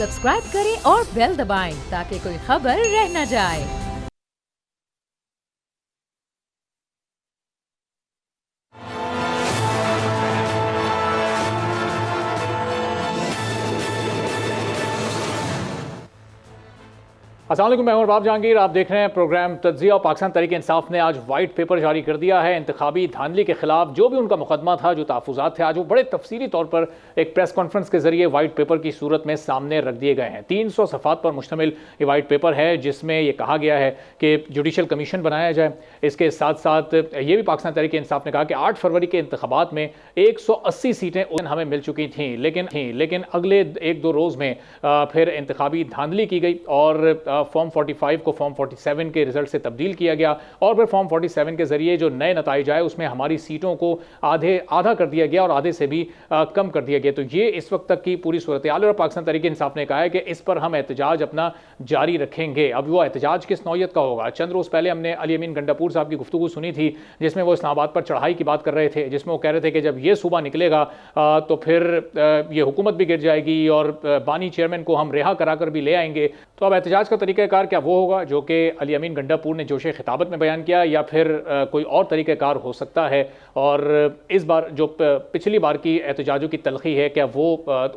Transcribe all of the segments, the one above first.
Subscribe करें और bell दबाएं ताकि कोई खबर रह न जाए। अस्सलाम वालेकुम, मैं बाब जहांगीर। आप देख रहे हैं प्रोग्राम तज्ज़िया। और पाकिस्तान तहरीक इंसाफ ने आज वाइट पेपर जारी कर दिया है इंतखाबी धांधली के खिलाफ। जो भी उनका मुकदमा था, जो तहफ़्फ़ुज़ात थे, आज वो बड़े तफसीली तौर पर एक प्रेस कॉन्फ्रेंस के जरिए वाइट पेपर की सूरत में सामने रख दिए गए हैं। 300 सफ़ात पर मुश्तमिल ये वाइट पेपर है, जिसमें यह कहा गया है कि जुडिशल कमीशन बनाया जाए। इसके साथ साथ ये भी पाकिस्तान तहरीक इंसाफ ने कहा कि 8 फरवरी के इंतखाबात में 180 सीटें हमें मिल चुकी थीं, लेकिन अगले 1-2 रोज़ में फिर इंतखाबी धांधली की गई और फॉर्म 45 को फॉर्म 47 के रिजल्ट से तब्दील किया गया और फिर फॉर्म 47 के जरिए जो नए नताइज आए उसमें हमारी सीटों को आधा कर दिया गया और आधे से भी कम कर दिया गया। तो ये इस वक्त तक की पूरी सूरत हाल। और पाकिस्तान तहरीक इंसाफ ने कहा है कि इस पर हम एहतजाज अपना जारी रखेंगे। अब वो एहतजाज किस नौयत का होगा? चंद रोज़ पहले हमने अली अमीन गंडापुर साहब की गुफ्तगू सुनी थी, जिसमें वो इस्लामाबाद पर चढ़ाई की बात कर रहे थे, जिसमें वो कह रहे थे कि जब ये सूबा निकलेगा तो फिर ये हुकूमत भी गिर जाएगी और बानी चेयरमैन को हम रिहा कराकर भी ले आएंगे। तो अब एहतजाज का तरीक़ाकार क्या वो होगा जो कि अली अमीन गंडापुर ने जोश खिताबत में बयान किया, या फिर कोई और तरीक़ाकार हो सकता है? और इस बार जो पिछली बार की एहतजाजों की तलखी है, क्या वो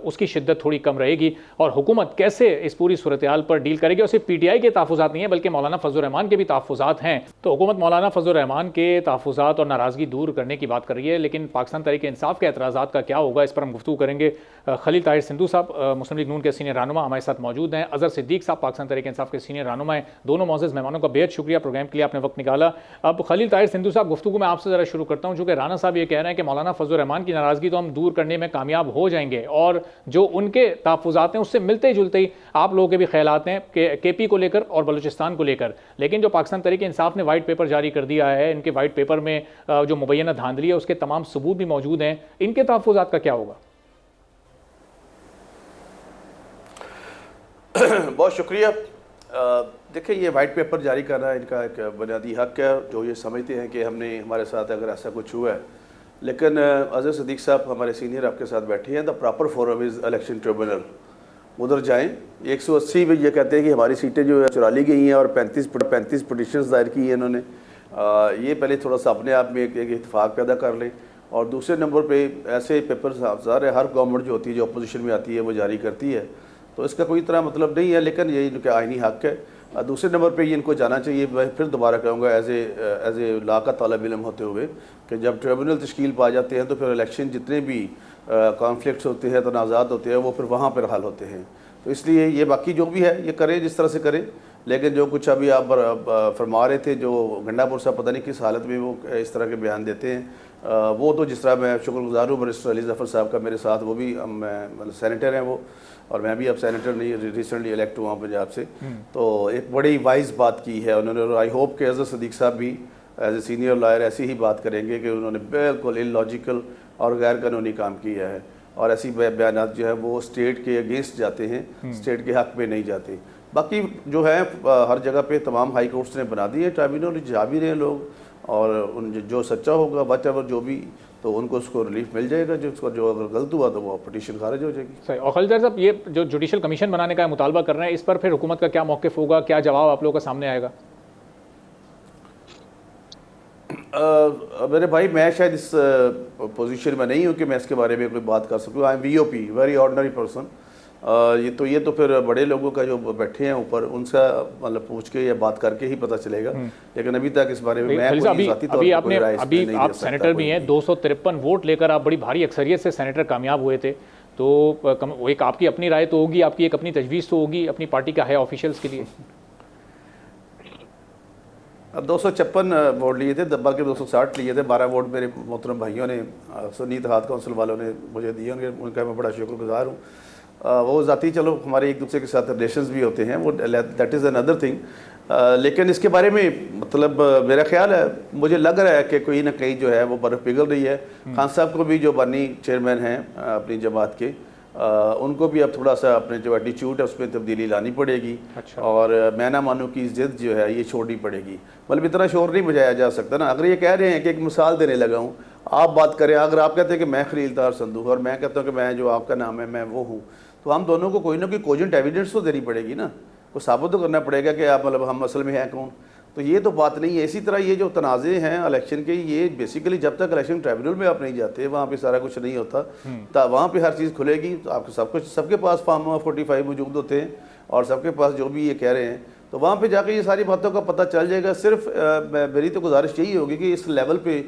उसकी शिद्दत थोड़ी कम रहेगी और हुकूमत कैसे इस पूरी सूरत हाल पर डील करेगी? और सिर्फ PTI के तहफ़्फ़ुज़ात नहीं है बल्कि मौलाना फजल रहमान के भी तहफ़्फ़ुज़ात हैं। तो हुकूमत मौलाना फजल रहमान के तहफ़्फ़ुज़ात और नाराज़गी दूर करने की बात कर रही है, लेकिन पाकिस्तान तहरीक इंसाफ के एतराज़ात का क्या होगा, इस पर हम गुफ्तगू करेंगे। खलील ताहिर सिंधु साहब मुस्लिम लीग नून के सीनियर रहनुमा हमारे साथ मौजूद हैं। अज़हर सिद्दीक साहब पाकिस्तान तहरीक इंसाफ के सीनियर रहनुमा हैं। दोनों मौजूद मेहमानों का बेहद शुक्रिया, प्रोग्राम के लिए आपने वक्त निकाला। अब खलील ताहिर सिंधु साहब, गुफ्तगू में आपसे ज़रा शुरू करता हूँ। चूँकि राना साहब ये कह रहे हैं कि मौलाना फजल रहमान की नाराज़गी तो हम दूर करने में कामयाब हो जाएंगे और जो उनके तहफ़्फ़ुज़ात हैं उससे मिलते जुलते ही आप लोगों के भी ख्यालात हैं कि KP को लेकर और बलूचिस्तान को लेकर। लेकिन जो पाकिस्तान तहरीक इंसाफ ने वाइट पेपर जारी कर दिया है, इनके वाइट पेपर में जो मुबैना धांधली है उसके तमाम सबूत भी मौजूद हैं, इनके तहफ़्फ़ुज़ात का क्या होगा? बहुत शुक्रिया। देखिए, ये वाइट पेपर जारी करना इनका एक बुनियादी हक है, जो ये समझते हैं कि हमने हमारे साथ अगर ऐसा कुछ हुआ है। लेकिन अज़हर सिद्दीक साहब हमारे सीनियर आपके साथ बैठे हैं। The proper forum is election tribunal, उधर जाएं। 180 में ये कहते हैं कि हमारी सीटें जो है चुरा ली गई हैं और 35 पटिशन्स दायर की हैं इन्होंने। ये पहले थोड़ा सा अपने आप में एक इत्तेफाक पैदा कर लें। और दूसरे नंबर पर ऐसे पेपर ज़ाहिर है हर गवर्नमेंट जो होती है, जो अपोजिशन में आती है, वो जारी करती है, तो इसका कोई तरह मतलब नहीं है, लेकिन ये इनका आइनी हक है। दूसरे नंबर पे ये इनको जाना चाहिए। मैं फिर दोबारा कहूँगा एज ए लॉ का तालिब इल्म होते हुए कि जब ट्रिब्यूनल तश्कील पा जाते हैं तो फिर इलेक्शन जितने भी कॉन्फ्लिक्ट्स होते हैं, तनाज़ात होते हैं, वो फिर वहाँ पर हल होते हैं। तो इसलिए ये बाकी जो भी है ये करें जिस तरह से करें। लेकिन जो कुछ अभी आप फरमा रहे थे, जो गंडापुर साहब पता नहीं किस हालत में वो इस तरह के बयान देते हैं, वो तो जिस तरह मैं शुक्रगुजार हूँ मिनिस्टर अली ज़फ़र साहब का मेरे साथ, वो भी मतलब सेनेटर हैं वो, और मैं भी अब सेनेटर नहीं, रिसेंटली इलेक्ट हुआ पंजाब से। तो एक बड़ी वाइज बात की है उन्होंने, और आई होप कि अज़हर सिद्दीक साहब भी एज ए सीनियर लॉयर ऐसी ही बात करेंगे कि उन्होंने बिल्कुल इलॉजिकल और गैर कानूनी काम किया है, और ऐसी बयान जो है वो स्टेट के अगेंस्ट जाते हैं, स्टेट के हक़ में नहीं जाते। बाकी जो है हर जगह पे तमाम हाई कोर्ट्स ने बना दी है, ट्राइब्यूनल जा भी रहे हैं लोग, और उन जो सच्चा होगा वट जो भी, तो उनको उसको रिलीफ मिल जाएगा। जो अगर गलत हुआ तो वो पटिशन खारिज हो जाएगी। सही। और खलील साहब, ये जो जुडिशल कमीशन बनाने का मुतालबा कर रहे हैं, इस पर फिर हुकूमत का क्या मौक़िफ़ होगा, क्या जवाब आप लोगों का सामने आएगा? मेरे भाई, मैं शायद इस पोजीशन में नहीं हूँ कि मैं इसके बारे में कोई बात कर सकूँ। I am VOP, very ordinary person. ये तो फिर बड़े लोगों का जो बैठे हैं ऊपर, उनसे मतलब पूछ के या बात करके ही पता चलेगा। लेकिन अभी तक इस बारे में मैं अभी आप सेनेटर भी हैं, 253 वोट लेकर आप बड़ी भारी अक्सरियत से सेनेटर कामयाब हुए थे, तो एक आपकी अपनी राय तो होगी, आपकी एक अपनी तजवीज़ तो होगी अपनी पार्टी का है ऑफिशियल्स के लिए। 256 वोट लिए थे, बल्कि 260 लिए थे। 12 वोट मेरे मोहतरम भाइयों ने, सुन्नी इत्तेहाद काउंसिल वालों ने मुझे दिए, उनका मैं बड़ा शुक्रगुजार हूँ। वो ज़ाती चलो हमारे एक दूसरे के साथ रिलेशंस भी होते हैं, वो दैट इज़ अनदर थिंग। लेकिन इसके बारे में मतलब मेरा ख्याल है, मुझे लग रहा है कि कोई ना कहीं जो है वो बर्फ़ पिघल रही है। खान साहब को भी, जो बानी चेयरमैन हैं अपनी जमात के, उनको भी अब थोड़ा सा अपने जो एटीट्यूड है उसमें तब्दीली लानी पड़ेगी। अच्छा। और मैं ना मानूँ की जिद जो है ये छोड़नी पड़ेगी। मतलब इतना शोर नहीं बजाया जा सकता ना। अगर ये कह रहे हैं कि एक मिसाल देने लगा हूँ, आप बात करें, अगर आप कहते हैं कि मैं खलील ताहिर संधू और मैं कहता हूँ कि मैं जो आपका नाम है मैं वो हूँ, तो हम दोनों को कोई ना कोई कोजेंट एविडेंस तो देनी पड़ेगी ना, को साबित तो करना पड़ेगा कि आप मतलब हम असल में हैं कौन। तो ये तो बात नहीं है। इसी तरह ये जो तनाज़े हैं इलेक्शन के, ये बेसिकली जब तक इलेक्शन ट्रिब्यूनल में आप नहीं जाते, वहाँ पे सारा कुछ नहीं होता, तो वहाँ पे हर चीज़ खुलेगी। तो आपको सब कुछ, सबके पास फॉर्म 45 मौजूद होते हैं और सबके पास जो भी ये कह रहे हैं, तो वहाँ पे जाके ये सारी बातों का पता चल जाएगा। सिर्फ मेरी तो गुजारिश यही होगी कि इस लेवल पे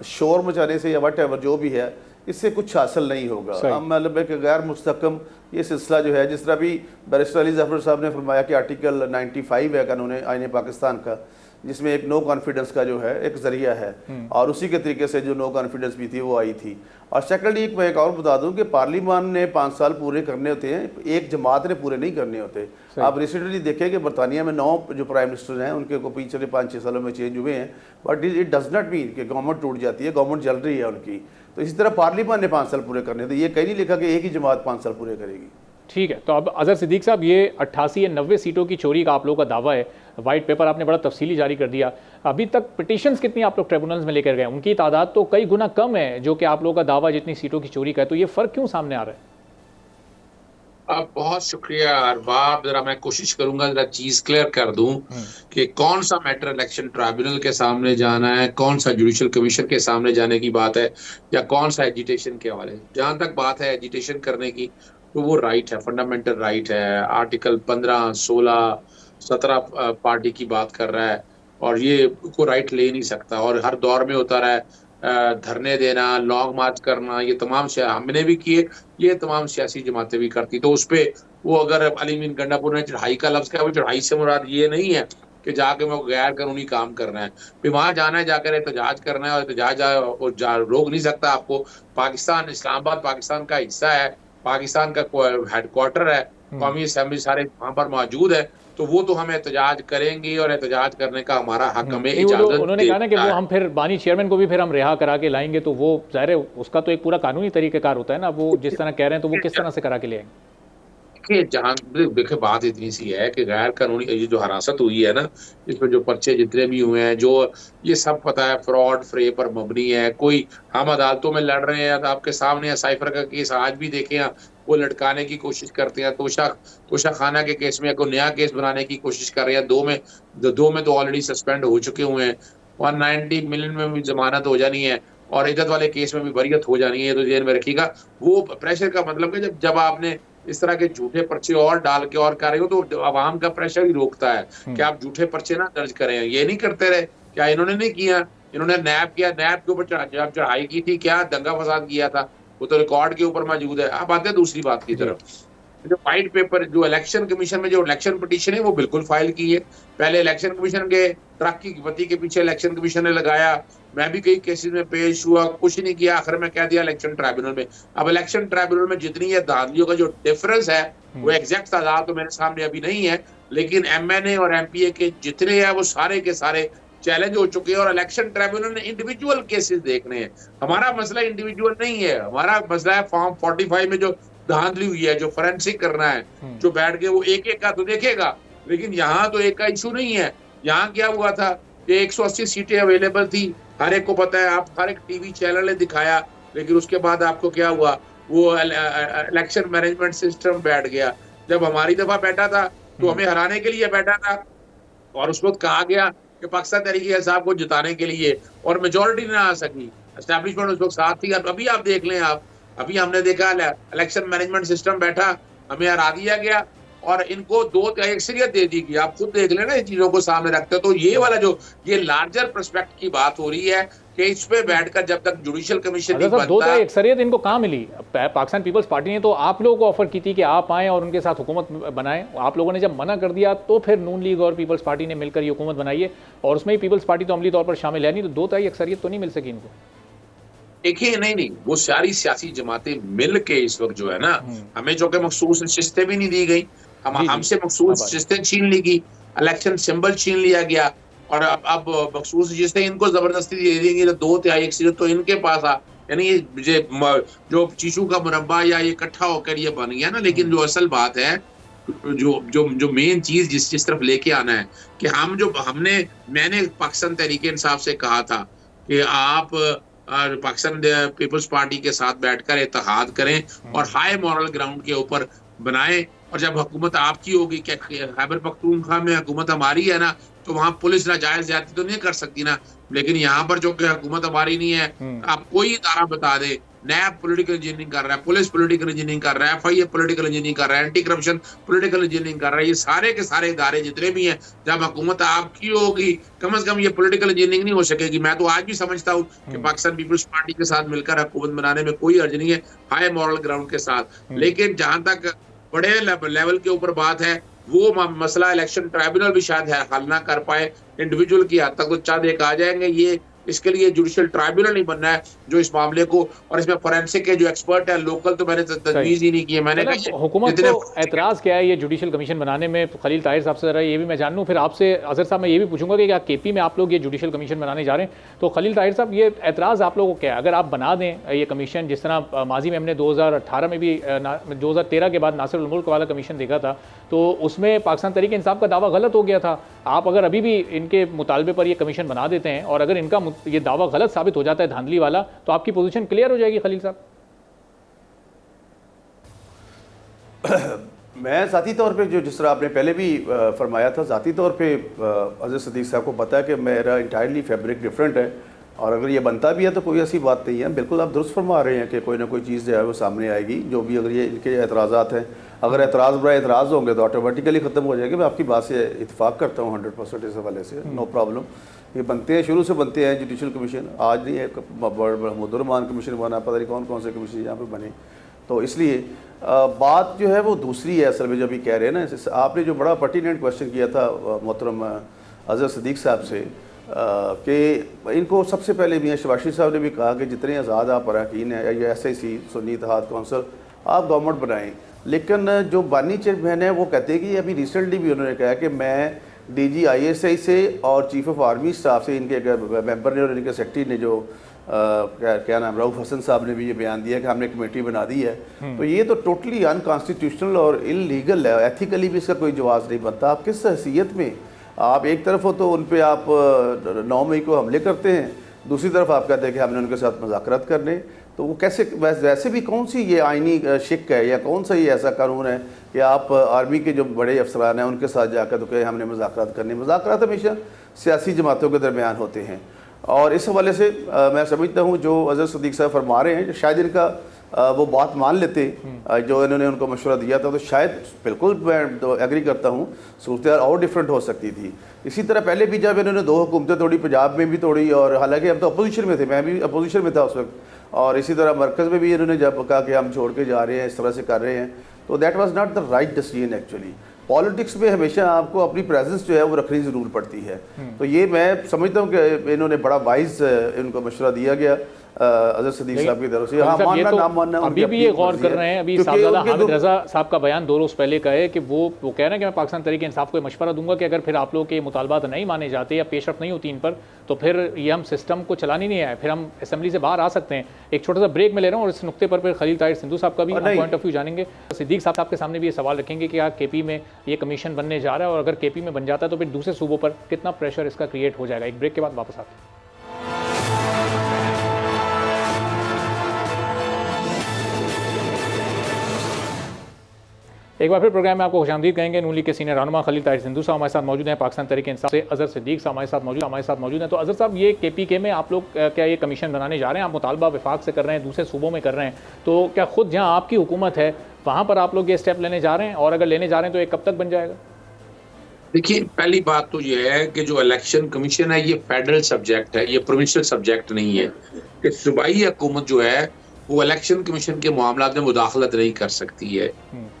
शोर मचाने से या वट एवर जो भी है, इससे कुछ हासिल नहीं होगा। हम मतलब एक गैर मुस्तकम ये सिलसिला जो है, जिस तरह भी बैरिस्टर अली जफर साहब ने फरमाया कि आर्टिकल 95 है कानून आईन पाकिस्तान का, जिसमें एक नो कॉन्फिडेंस का जो है एक जरिया है, और उसी के तरीके से जो नो कॉन्फिडेंस भी थी वो आई थी। और सेकेंडली मैं एक और बता दूं कि पार्लियामान ने 5 साल पूरे करने होते हैं, एक जमात ने पूरे नहीं करने होते। आप रिसेंटली देखें कि बरतानिया में 9 जो प्राइम मिनिस्टर हैं उनके को पिछले 5-6 सालों में चेंज हुए हैं, but it does not mean कि गवर्नमेंट टूट जाती है, गवर्नमेंट चल रही है उनकी। तो इसी तरह पार्लियामान ने 5 साल पूरे करने थे, ये कहीं नहीं लिखा कि एक ही जमात 5 साल पूरे करेगी। ठीक है, तो अब अजहर सिद्दीक साहब, ये 88 या 90 सीटों की चोरी का आप लोगों का दावा है, वाइट पेपर आपने बड़ा तफसीली जारी कर दिया। अभी तक पिटिशंस कितनी आप लोग ट्रिब्यूनल्स में लेकर गए? उनकी तादाद तो कई गुना कम है जो कि आप लोगों का दावा जितनी सीटों की चोरी का है, तो ये फ़र्क क्यों सामने आ रहा है? बहुत शुक्रिया अरबाब। जरा मैं कोशिश करूंगा जरा चीज क्लियर कर दूं कि कौन सा मैटर इलेक्शन ट्राइब्यूनल के सामने जाना है, कौन सा जुडिशियल कमीशन के सामने जाने की बात है, या कौन सा एजिटेशन के हवाले। जहां तक बात है एजिटेशन करने की, तो वो राइट है, फंडामेंटल राइट है। आर्टिकल 15, 16, 17 पार्टी की बात कर रहा है और ये को राइट ले नहीं सकता। और हर दौर में होता रहा है, धरने देना, लॉन्ग मार्च करना, ये तमाम हमने भी किए, ये तमाम सियासी जमातें भी करती। तो उस पर वो अगर अली मीन गंडापुर ने चढ़ाई का लफ्ज किया, वो चढ़ाई से मुराद ये नहीं है कि जाके वो गैर कानूनी काम करना है, फिर वहां जाना है, जाकर एहतजाज करना है, और एहतजाज रोक नहीं सकता आपको। पाकिस्तान, इस्लामाबाद पाकिस्तान का हिस्सा है, पाकिस्तान का हेडक्वार्टर है, कौमी असेंबली सारे वहां पर मौजूद है, तो वो तो हम एहतजाज करेंगे और एहतजाज करने का हमारा हक हमें इजाजत। उन्होंने कहा ना कि वो हम फिर बानी चेयरमैन को भी फिर हम रिहा करा के लाएंगे, तो वो जाहिर है उसका तो एक पूरा कानूनी तरीकेकार होता है ना, वो जिस तरह कह रहे हैं तो वो किस तरह से करा के ले आएंगे? जहां देखिए बात इतनी सी है कि गैर कानूनी ये जो हरासत हुई है ना, इसमें जो पर्चे जितने भी हुए हैं, जो ये सब पता है फ्रॉड फ्रे पर मबनी है। कोई हम अदालतों में लड़ रहे हैं, आपके सामने साइफर का केस आज भी देखे, वो लटकाने की कोशिश करते हैं। तोशा खाना के केस में कोई नया केस बनाने की कोशिश कर रहे हैं। दो में तो ऑलरेडी सस्पेंड हो चुके हुए हैं। 190 मिलियन में भी जमानत हो जानी है और इज्जत वाले केस में भी बरियत हो जानी है। तो जेल में रखिएगा। वो प्रेशर का मतलब कि जब आपने इस तरह के झूठे पर्चे और डाल के और कर रहे हो, तो आवाम का प्रेशर ही रोकता है कि आप झूठे पर्चे ना दर्ज करें। ये नहीं करते रहे, क्या इन्होंने नहीं किया? इन्होंने नैब किया, नैब के ऊपर चढ़ाई की थी, क्या दंगा फसाद किया था, वो तो रिकॉर्ड के ऊपर मौजूद है। अब आते हैं दूसरी बात की तरफ। जो व्हाइट पेपर, जो इलेक्शन कमीशन में जो इलेक्शन पिटीशन है, वो बिल्कुल फाइल की है। पहले इलेक्शन कमीशन के ट्रक की गति के पीछे इलेक्शन कमीशन ने लगाया। मैं भी कई केसेस में पेश हुआ, कुछ नहीं किया, आखिर में कह दिया इलेक्शन ट्राइब्यूनल में। अब इलेक्शन ट्राइब्यूनल में जितनी ये धांधलियों का जो डिफरेंस है, वो एग्जैक्ट तादाद तो मेरे सामने अभी नहीं है, लेकिन MNA और MPA के जितने हैं वो सारे के सारे चैलेंज हो चुके हैं। और इलेक्शन ट्राइब्यूनल ने इंडिविजुअल केसेस देखने हैं। हमारा मसला इंडिविजुअल नहीं है, हमारा मसला है फॉर्म 45 में जो धांधली हुई है, जो फोरेंसिक करना है, जो बैठ के वो एक एक का तो देखेगा। लेकिन यहाँ तो एक का इशू नहीं है। यहाँ क्या हुआ था कि 180 सीटें अवेलेबल थी, हर एक को पता है, आप हर एक टीवी चैनल ने दिखाया। लेकिन उसके बाद आपको क्या हुआ, वो इलेक्शन मैनेजमेंट सिस्टम बैठ गया। जब हमारी दफा बैठा था तो हमें हराने के लिए बैठा था, और उस वक्त कहा गया कि पाकिस्तान तहरीक साहब को जिताने के लिए, और मेजोरिटी ना आ सकी, एस्टैब्लिशमेंट उस वक्त साथ थी। अभी आप देख लें, अभी हमने देखा इलेक्शन मैनेजमेंट सिस्टम बैठा, हमें हरा दिया गया और इनको 2/3 अक्सरियत दे दी गई। आप खुद देख लेना इन चीजों को सामने रखते हो। तो ये वाला जो ये लार्जर पर्सपेक्ट की बात हो रही है कि इस पे बैठकर जब तक जुडिशियल कमीशन नहीं बनता। 2/3 अक्सरियत इनको कहाँ मिली? पाकिस्तान पीपल्स पार्टी ने तो आप लोगों को ऑफर की थी कि आप आएं और उनके साथ हुकूमत बनाएं। आप लोगों ने जब मना कर दिया तो फिर नून लीग और पीपल्स पार्टी ने मिलकर ये हुकूमत बनाई है, और उसमें ही पीपल्स पार्टी तो अमली तौर पर शामिल है नहीं, तो 2/3 अक्सरियत तो नहीं मिल सकी इनको। देखिए, नहीं, वो सारी सियासी जमातें मिल के इस वक्त जो है ना, हमें जो कि मखसूस नशिस्तें भी नहीं दी गई, हमसे मखसूस नशिस्तें छीन ली गई, इलेक्शन सिंबल छीन लिया गया, और अब मखसूस नशिस्तें इनको जबरदस्ती दे देंगे। तो 2/3 अक्सरियत तो इनके पास आ, यानी ये जो चीशू का मुरब्बा या ये इकट्ठा होकर ये बन गया ना। लेकिन जो असल बात है, जो मेन चीज जिस तरफ लेके आना है कि मैंने पाकिस्तान तहरीक इंसाफ से कहा था कि आप पाकिस्तान पीपल्स पार्टी के साथ बैठकर इत्तेहाद करें और हाई मॉरल ग्राउंड के ऊपर बनाएं। और जब हुकूमत आपकी होगी, क्या खैबर पख्तूनख्वा में हुकूमत हमारी है ना, तो वहां पुलिस नाजायज ज्यादती तो नहीं कर सकती ना। लेकिन यहाँ पर जो कि हुकूमत हमारी नहीं है, आप कोई इदारा बता दे, नैब पॉलिटिकल इंजीनियरिंग कर रहा है, पुलिस पॉलिटिकल इंजीनियरिंग कर रहा है, FIA पॉलिटिकल इंजीनियरिंग कर रहा है, एंटी करप्शन पॉलिटिकल इंजीनियरिंग कर रहा है, ये सारे के सारे इदारे जितने भी हैं, जब हुकूमत आपकी होगी, कम से कम ये पॉलिटिकल इंजीनियरिंग नहीं हो सकेगी। मैं तो आज भी समझता हूँ कि पाकिस्तान पीपल्स पार्टी के साथ मिलकर हुकूमत बनाने में कोई अर्ज नहीं है, हाई मॉरल ग्राउंड के साथ। लेकिन जहां तक बड़े लेवल के ऊपर बात है, वो मसला इलेक्शन ट्राइब्यूनल भी शायद हल ना कर पाए, इंडिविजुअल की हद तक तो चंद एक आ जाएंगे। ये इसके लिए जुडिशियल ट्राइब्यूनल नहीं बनना है जो इस मामले को, और इसमें फोरेंसिक के जो एक्सपर्ट है लोकल, तो मैंने तजवीज ही नहीं की है। मैंने कहा हुकूमत को एतराज क्या है ये जुडिशियल कमीशन बनाने में? खलील ताहिर साहब से जरा ये भी मैं जान लूँ, फिर आपसे अजहर साहब मैं ये भी पूछूंगा कि क्या KP में आप लोग ये जुडिशियल कमीशन बनाने जा रहे हैं, तो खलील ताहिर साहब ये एतराज़ आप लोगों को क्या है? अगर आप बना दें ये कमीशन, जिस तरह माजी में हमने 2018 में भी 2013 के बाद नासिर उल मुल्क वाला कमीशन देखा था, तो उसमें पाकिस्तान तहरीक इंसाफ का दावा गलत हो गया था। आप अगर अभी भी इनके मुतालबे पर ये कमीशन बना देते हैं और अगर इनका ये दावा गलत साबित हो जाता है धांधली वाला, तो आपकी पोजीशन क्लियर हो जाएगी खलील साहब? मैं ज़ाती तौर पे जिस तरह आपने पहले भी फरमाया था, ज़ाती तौर पे अज़हर सदीक साहब को पता है कि मेरा इंटायरली फैब्रिक डिफरेंट है, और अगर ये बनता भी है तो कोई ऐसी बात नहीं है। बिल्कुल आप दुरुस्त फरमा रहे हैं कि कोई ना कोई चीज़ जो है वो सामने आएगी, जो भी अगर ये इनके एतराज़ात हैं, अगर एतराज़ बड़ा एतराज़ होंगे तो ऑटोमेटिकली ख़त्म हो जाएगी। मैं आपकी बात से इत्तेफाक करता हूँ 100% इस हवाले से, नो प्रॉब्लम। ये बनते हैं, शुरू से बनते हैं जुडिशल कमीशन, आज नहीं है, महमूदुर्रहमान कमीशन बना, पता नहीं कौन कौन से कमीशन यहाँ पर बने। तो इसलिए बात जो है वो दूसरी है असल में, जो अभी कह रहे हैं ना। आपने जो बड़ा पर्टिनेंट क्वेश्चन किया था मोहतरम अज़हर सदीक साहब से, कि इनको सबसे पहले मियां शबाशी साहब ने भी कहा कि जितने आज़ाद आप अरकान हैं, या SIC सुन्नी इत्तेहाद कौंसिल, आप गवर्नमेंट बनाएं। लेकिन जो बानी चेयरमैन है वो कहते हैं कि अभी रिसेंटली भी उन्होंने कहा कि मैं DG ISI से और चीफ ऑफ आर्मी स्टाफ से, इनके मेंबर ने और इनके सेक्रेटरी ने जो क्या नाम, रऊफ़ हसन साहब ने भी ये बयान दिया कि हमने कमेटी बना दी है। तो ये तो टोटली अनकॉन्स्टिट्यूशनल और इलीगल है, एथिकली भी इसका कोई जवाब नहीं बनता। आप किस हैसियत में, आप एक तरफ हो तो उन पर आप 9 मई को हमले करते हैं, दूसरी तरफ आप कहते हैं कि हमने उनके साथ मुज़ाकरात करने, तो वो कैसे? वैसे भी कौन सी ये आइनी शिक है, या कौन सा ये ऐसा कानून है कि आप आर्मी के जो बड़े अफसरान हैं उनके साथ जाकर तो कहे हमने मुज़ाकरात करने? मुज़ाकरात हमेशा सियासी जमातों के दरमियान होते हैं, और इस हवाले से मैं समझता हूँ जो अज़हर सदीक साहब फरमा रहे हैं, शायद इनका वो बात मान लेते जो इन्होंने उनको मशवरा दिया था, तो शायद बिल्कुल मैं तो एग्री करता हूँ, सूरत और डिफरेंट हो सकती थी। इसी तरह पहले भी जब इन्होंने 2 हुकूमतें तोड़ी, पंजाब में भी तोड़ी, और हालांकि हम तो अपोजिशन में थे, मैं भी अपोजिशन में था उस वक्त, और इसी तरह मरकज़ में भी इन्होंने जब कहा कि हम छोड़ के जा रहे हैं, इस तरह से कर रहे हैं, तो that was not the right decision actually. Politics में हमेशा आपको अपनी प्रेजेंस जो है वो रखनी ज़रूर पड़ती है। तो ये मैं समझता हूँ कि इन्होंने बड़ा वाइज इनको मशवरा दिया गया अज़हर सदीक साहब की तरफ से। हाँ, मानना ना मानना अभी भी ये गौर कर रहे हैं। अभी साहबजादा हामिद रज़ा साहब का बयान 2 रोज़ पहले का है कि वो कह रहे हैं कि मैं पाकिस्तान तहरीक इंसाफ को मशवरा दूंगा कि अगर फिर आप लोग के मुतालबात नहीं माने जाते या पेशरफ नहीं होती इन पर, तो फिर ये हम सिस्टम को चलाने नहीं आए, फिर हम असम्बली से बाहर आ सकते हैं। एक छोटा सा ब्रेक में ले रहा हूँ, और इस नुक्ते पर फिर खलील ताहिर सिंधु साहब का भी पॉइंट ऑफ व्यू जानेंगे। सिद्दीक साहब के सामने भी ये सवाल रखेंगे कि क्या KP में ये कमीशन बनने जा रहा है, और अगर KP में बन जाता है तो फिर दूसरे सूबों पर कितना प्रेशर इसका क्रिएट हो जाएगा। एक ब्रेक के बाद वापस आते हैं। एक बार फिर प्रोग्राम में आपको खुशामदीद कहेंगे। नून लीग के सीनियर रहनुमा खलील ताहिर सिंधु साहब हमारे साथ मौजूद हैं, पाकिस्तान तहरीक इंसाफ से अज़हर सिद्दीक साहब हमारे साथ मौजूद हैं। तो अज़हर साहब, ये KPK में आप लोग क्या ये कमीशन बनाने जा रहे हैं? आप मुतालबा वफाक से कर रहे हैं, दूसरे सूबों में कर रहे हैं, तो क्या खुद जहाँ आपकी हुकूमत है वहाँ पर आप लोग ये स्टेप लेने जा रहे हैं, और अगर लेने जा रहे हैं तो ये कब तक बन जाएगा? देखिए, पहली बात तो ये है कि जो इलेक्शन कमीशन है ये फेडरल सब्जेक्ट है, ये प्रोविंशियल सब्जेक्ट नहीं है। कि सूबाई हुकूमत जो है वो इलेक्शन कमीशन के मामलात में मुदाखलत नहीं कर सकती है।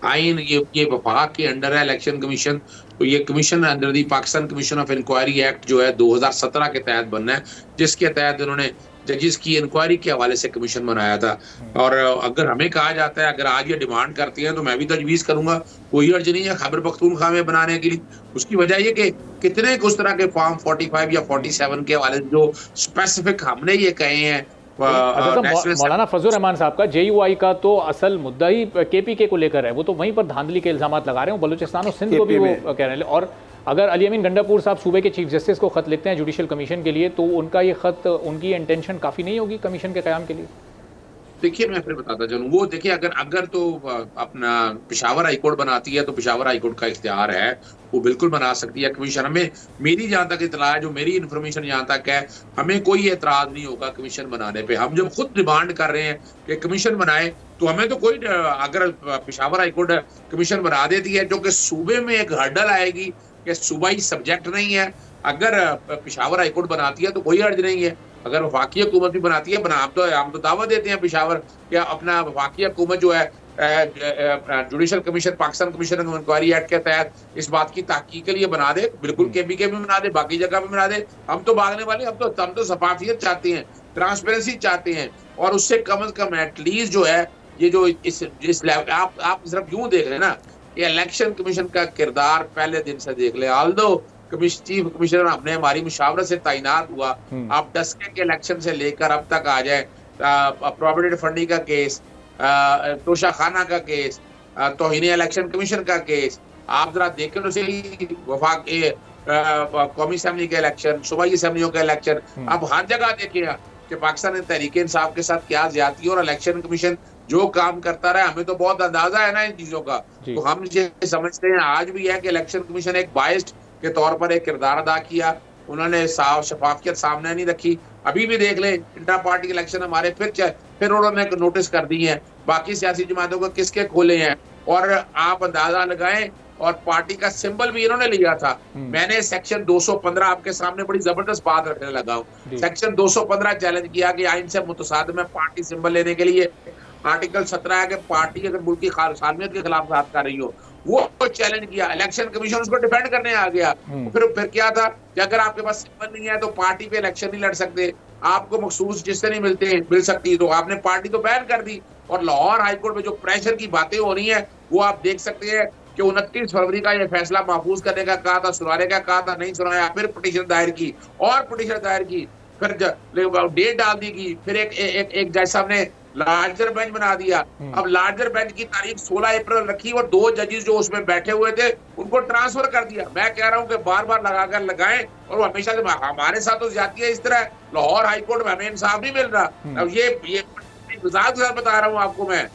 आइन ये वफाक के अंडर है इलेक्शन कमीशन, तो ये commission under the Pakistan commission of inquiry act जो है 2017 के तहत बनना है, जिसके तहत उन्होंने जजेस की इंक्वायरी के हवाले से कमीशन बनाया था। और अगर हमें कहा जाता है, अगर आज ये डिमांड करती है, तो मैं भी तजवीज़ करूंगा, कोई अर्ज नहीं है खैबर पख्तूनख्वा में बनाने के लिए। उसकी वजह ये कि कितने उस तरह के फॉर्म 45 या 47 के हवाले जो स्पेसिफिक हमने ये कहे हैं। मौलाना फजल रहमान साहब का JUI का तो असल मुद्दा ही KPK को लेकर है, वो तो वहीं पर धांधली के इल्जाम लगा रहे हैं, बलूचिस्तान और सिंध को भी वो कह रहे हैं। और अगर अली अमीन गंडापुर साहब सूबे के चीफ जस्टिस को खत लिखते हैं जुडिशियल कमीशन के लिए, तो उनका ये खत, उनकी इंटेंशन काफ़ी नहीं होगी कमीशन के क़याम के लिए? देखिए मैं फिर बताता चलूँ, वो देखिए अगर अगर तो अपना पेशावर हाईकोर्ट बनाती है तो पेशावर हाईकोर्ट का इख्तियार है, वो बिल्कुल बना सकती है कमीशन। हमें, मेरी जहाँ तक इतला है, जो मेरी इन्फॉर्मेशन जहाँ तक है, हमें कोई एतराज नहीं होगा कमीशन बनाने पे। हम जब खुद डिमांड कर रहे हैं कि कमीशन बनाए, तो हमें तो कोई, अगर पेशावर हाईकोर्ट कमीशन बना देती है, जो कि सूबे में एक हर्डल आएगी कि सूबाई सब्जेक्ट नहीं है, अगर पेशावर हाईकोर्ट बनाती है तो कोई हर्ज नहीं है। अगर वफाकी हुकूमत भी बनाती है, हम तो दावा देते हैं पेशावर कि अपना वफाकी हुकूमत जो है judicial commission, Pakistan commission of inquiry act के तहत इस बात की तहकीक के लिए बना दे, बिल्कुल केबीके में बना दे, बाकी जगह में बना दे। हम तो भागने वाले, हम तो शफाफियत चाहते हैं, ट्रांसपेरेंसी चाहते हैं, और उससे कम से कम एटलीस्ट जो है ये जो इस लेवल, आप सिर्फ यूं देख लें ना कि इलेक्शन कमीशन का किरदार पहले दिन से देख ले। ऑल्दो चीफ कमिश्नर आपने हमारी मुशावरत से तैनात हुआ, आप डस्के के इलेक्शन से लेकर अब तक आ जाए, प्रोविडेंट फंडिंग का केस, तोशा खाना का केस, तौहीन इलेक्शन कमीशन का केस, आप जरा देखें तो सही, वफाक कौमी असेंबली के इलेक्शन, सूबाई असेंबलियों का इलेक्शन, आप हर जगह देखें कि पाकिस्तान तहरीक इंसाफ के साथ क्या ज्यादती, और इलेक्शन कमीशन जो काम करता रहा, हमें तो बहुत अंदाजा है ना इन चीजों का। तो हम ये समझते हैं आज भी है कि इलेक्शन कमीशन एक बाइस्ड के तौर पर एक किरदार अदा किया, उन्होंने साफ शफाफियत सामने नहीं रखी। अभी भी देख ले, इंटर पार्टी इलेक्शन हमारे फिर उन्होंने नोटिस कर दी है, बाकी सियासी जमातों को किसके खोले हैं, और आप अंदाजा लगाएं, और पार्टी का सिंबल भी इन्होंने लिया था। मैंने सेक्शन 215 आपके सामने बड़ी जबरदस्त बात रखने लगा हूँ, सेक्शन 215 चैलेंज किया कि आइन से मुतसादिम है पार्टी सिंबल लेने के लिए। आर्टिकल 17 है कि पार्टी अगर मुल्क की सालमियत के खिलाफ बात कर रही हो, वो चैलेंज किया, इलेक्शन कमीशन उसको डिफेंड करने आ गया। फिर क्या था कि अगर आपके पास सिंबल नहीं है तो पार्टी पे इलेक्शन नहीं लड़ सकते, आपको मखसूस जिससे नहीं मिल सकती, तो आपने पार्टी तो बैन कर दी। और लाहौर हाईकोर्ट में जो प्रेशर की बातें हो रही है, वो आप देख सकते हैं कि 29 फरवरी का ये फैसला महफूज करने का कहा था, सुनाने का कहा था, नहीं सुनाया, फिर पिटीशन दायर की, फिर डेट डाल दी गई, फिर एक जज साहब ने लार्जर बेंच बना दिया। अब लार्जर बेंच की तारीख 16 अप्रैल रखी, और 2 जजेस जो उसमें बैठे हुए थे उनको ट्रांसफर कर दिया। मैं कह रहा हूं कि बार बार लगाकर लगाएं, और हमेशा से हमारे साथ तो ज्यादती है इस तरह, लाहौर हाईकोर्ट में हमें इंसाफ नहीं मिल रहा। अब ये गुजार के साथ बता रहा हूँ आपको मैं।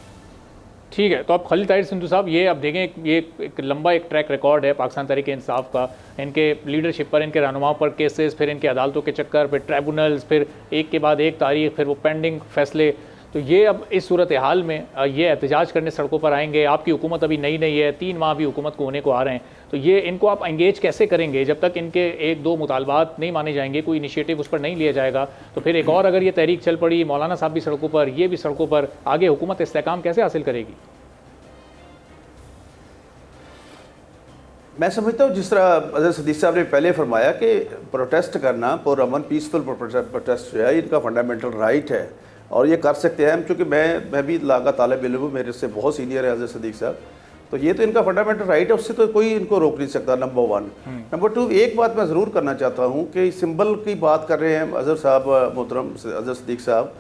ठीक है, तो अब खलील ताहिर सिंधु साहब, ये अब देखें, ये एक लंबा एक ट्रैक रिकॉर्ड है पाकिस्तान तहरीक इंसाफ का, इनके लीडरशिप पर, इनके रहनुमाओं पर केसेस, फिर इनके अदालतों के चक्कर, फिर ट्राइब्यूनल्स, फिर एक के बाद एक तारीख, फिर वो पेंडिंग फैसले। तो ये अब इस सूरत हाल में ये एहतजाज करने सड़कों पर आएंगे। आपकी हुकूमत अभी नई है, 3 माह भी हुकूमत को होने को आ रहे हैं, तो ये इनको आप एंगेज कैसे करेंगे जब तक इनके 1-2 मुतालबात नहीं माने जाएंगे, कोई इनिशिएटिव उस पर नहीं लिया जाएगा? तो फिर एक और अगर ये तहरीक चल पड़ी, मौलाना साहब भी सड़कों पर, ये भी सड़कों पर, आगे हुकूमत इस्तेहकाम कैसे हासिल करेगी? मैं समझता हूँ जिस तरह अजहर सदीक साहब ने पहले फरमाया कि प्रोटेस्ट करना, पुरअमन पीसफुल प्रोटेस्ट जो है, इनका फंडामेंटल राइट है और ये कर सकते हैं। क्योंकि मैं भी ला का तालिब इल्म हूँ, मेरे से बहुत सीनियर है अजहर सदीक साहब, तो ये तो इनका फंडामेंटल राइट है, उससे तो कोई इनको रोक नहीं सकता, नंबर 1। नंबर 2, एक बात मैं ज़रूर करना चाहता हूँ कि सिंबल की बात कर रहे हैं अजहर साहब, मोहतरम अजहर सदीक साहब,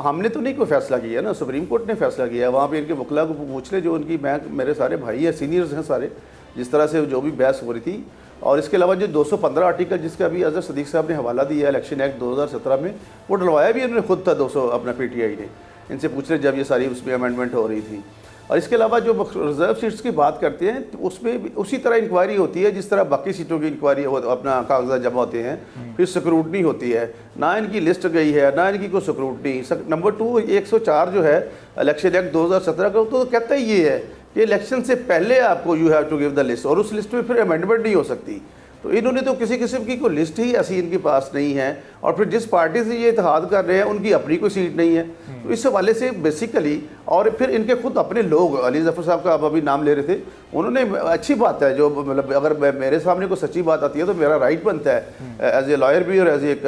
हमने तो नहीं कोई फैसला किया ना, सुप्रीम कोर्ट ने फैसला किया। वहाँ पे इनके वकला को पूछ ले, जो उनकी मेरे सारे भाई हैं, सीनियर्स हैं सारे, जिस तरह से जो भी बहस हो रही थी। और इसके अलावा जो 215 आर्टिकल जिसका अभी अजहर सदीक साहब ने हवाला दिया इलेक्शन एक्ट 2017 में, वो डलवाया भी इन्होंने खुद था 200 अपना PTI ने, इनसे पूछ रहे जब ये सारी उसमें अमेंडमेंट हो रही थी। और इसके अलावा जो रिजर्व सीट्स की बात करते हैं, तो उसमें उसी तरह इंक्वायरी होती है जिस तरह बाकी सीटों की इंक्वायरी अपना कागजात जमा होते हैं, फिर स्क्रूटनी होती है। ना इनकी लिस्ट गई है, ना इनकी कोई स्क्रूटनी। नंबर 2, 104 जो है इलेक्शन एक्ट 2017 का, तो कहता ही ये है कि इलेक्शन से पहले आपको you have to give the list, और उस लिस्ट में फिर अमेंडमेंट नहीं हो सकती। तो इन्होंने तो किसी किस्म की कोई लिस्ट ही ऐसी इनके पास नहीं है, और फिर जिस पार्टी से ये इत्तेहाद कर रहे हैं उनकी अपनी कोई सीट नहीं है। तो इस हवाले से बेसिकली, और फिर इनके खुद अपने लोग, अली जफर साहब का आप अभी नाम ले रहे थे, उन्होंने अच्छी बात है, जो मतलब अगर मेरे सामने कोई सच्ची बात आती है तो मेरा राइट बनता है एज ए लॉयर भी और एज एक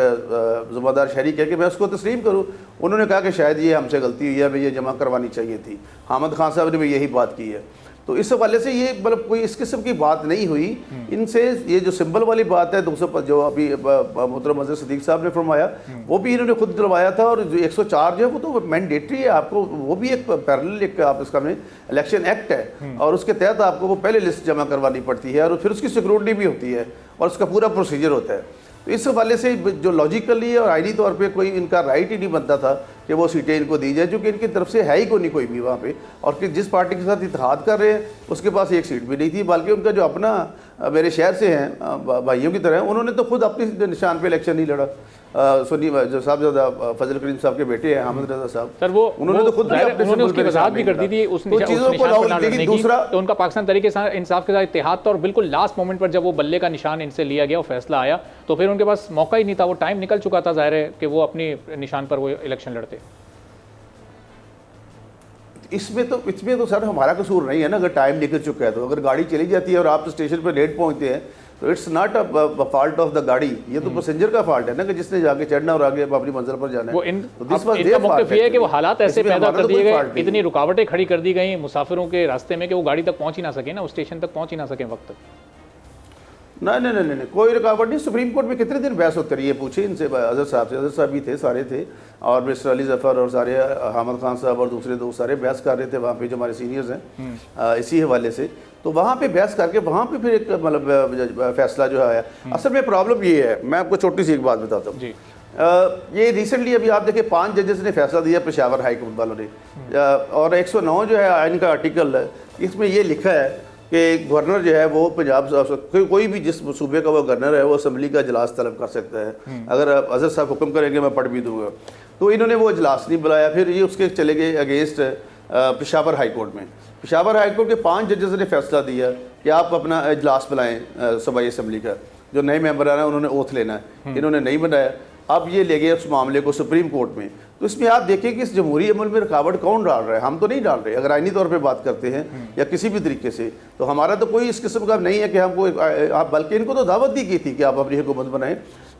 ज़िम्मेदार शरीक है कि मैं उसको तस्लीम करूँ। उन्होंने कहा कि शायद ये हमसे गलती हुई है, हमें ये जमा करवानी चाहिए थी। हामिद खान साहब ने भी यही बात की है। तो इस हवाले से ये मतलब कोई इस किस्म की बात नहीं हुई इनसे। ये जो सिंबल वाली बात है 200 जो अभी मोहतरम अजहर सदीक साहब ने फरमाया, वो भी इन्होंने खुद दिलवाया था। और जो 104 जो है वो तो मैंडेटरी है, आपको वो भी एक पैरेलल एक आप इसका में इलेक्शन एक्ट है, और उसके तहत आपको वो पहले लिस्ट जमा करवानी पड़ती है, और फिर उसकी सिक्योरिटी भी होती है, और उसका पूरा प्रोसीजर होता है। तो इस हवाले से जो लॉजिकली और आईनी तौर पे कोई इनका राइट ही नहीं बनता था कि कि वो सीटें इनको दी जाए, क्योंकि इनकी तरफ से है ही कोई भी वहाँ पे, और कि जिस पार्टी के साथ इत्तेहाद कर रहे हैं उसके पास एक सीट भी नहीं थी, बल्कि उनका जो अपना मेरे शहर से हैं भाइयों की तरह, उन्होंने तो खुद अपनी निशान पे इलेक्शन नहीं लड़ा। सुनी जो साहब फजल करीम साहब के बेटे हैं हामिद रजा साहब, सर वो उन्होंने तो खुद उन्होंने उसकी वजाहत भी कर दी थी उस चीज़ों को। दूसरा तो उनका पाकिस्तान तरीके इंसाफ के साथ इत्तेहाद था, और बिल्कुल लास्ट मोमेंट पर जब वो बल्ले का निशान इनसे लिया गया और फैसला आया तो फिर उनके पास मौका ही नहीं था, वो टाइम निकल चुका था, जाहिर है कि वो अपनी निशान पर वो इलेक्शन लड़ते। इसमें तो सर हमारा कसूर नहीं है ना, अगर टाइम निकल चुका है तो, अगर गाड़ी चली जाती है और आप स्टेशन पर लेट पहुंचते हैं तो it's not a fault of the गाड़ी, ये तो पैसेंजर का फॉल्ट है ना, कि जिसने जाके चढ़ना और आगे अपनी मंजिल पर जाना है। वो इनका मौक़िफ़ ये है कि वो हालात ऐसे पैदा कर दिए गए, इतनी रुकावटें खड़ी कर दी गई मुसाफिरों के रास्ते में कि वो गाड़ी तक पहुंच ही ना सके ना, उस स्टेशन तक पहुंच ही ना सके वक्त तक। नहीं, कोई रुकावट नहीं। सुप्रीम कोर्ट में कितने दिन बहस होती रही है, पूछिए इनसे, अजहर साहब से। अजहर साहब भी थे, सारे थे, और मिस्टर अली जफ़र और सारे हामिद खान साहब और दूसरे दोस्त सारे बहस कर रहे थे वहाँ पे, जो हमारे सीनियर्स हैं इसी हवाले से। तो वहाँ पे बहस करके वहाँ पे फिर एक मतलब फैसला जो है। असल में प्रॉब्लम ये है, मैं आपको छोटी सी एक बात बताता हूँ। ये रिसेंटली अभी आप देखिए 5 जजेस ने फैसला दिया पेशावर हाई कोर्ट वालों ने, और 109 जो है आइन का आर्टिकल है, इसमें ये लिखा है कि गवर्नर जो है वो पंजाब कोई भी जिस सूबे का वो गवर्नर है वो असम्बली का इजलास तलब कर सकता है। अगर अजहर साहब हुक्म करेंगे मैं पढ़ भी दूंगा। तो इन्होंने वो इजलास नहीं बुलाया, फिर ये उसके चले गए अगेंस्ट पेशावर हाई कोर्ट में। पेशावर हाई कोर्ट के 5 जजेस ने फैसला दिया कि आप अपना इजलास बुलाएं सूबाई असम्बली का, जो नए मेंबर आ रहे हैं उन्होंने ओथ लेना है, इन्होंने नहीं बनाया। अब ये ले गए उस मामले को सुप्रीम कोर्ट में। तो इसमें आप देखिए कि इस जमहूरी अमल में रुकावट कौन डाल रहा है, हम तो नहीं डाल रहे। अगर आइनी तौर पे बात करते हैं या किसी भी तरीके से, तो हमारा तो कोई इस किस्म का नहीं है कि हमको आप, बल्कि इनको तो दावत दी की थी कि आप अपनी हुकूमत बनाएं।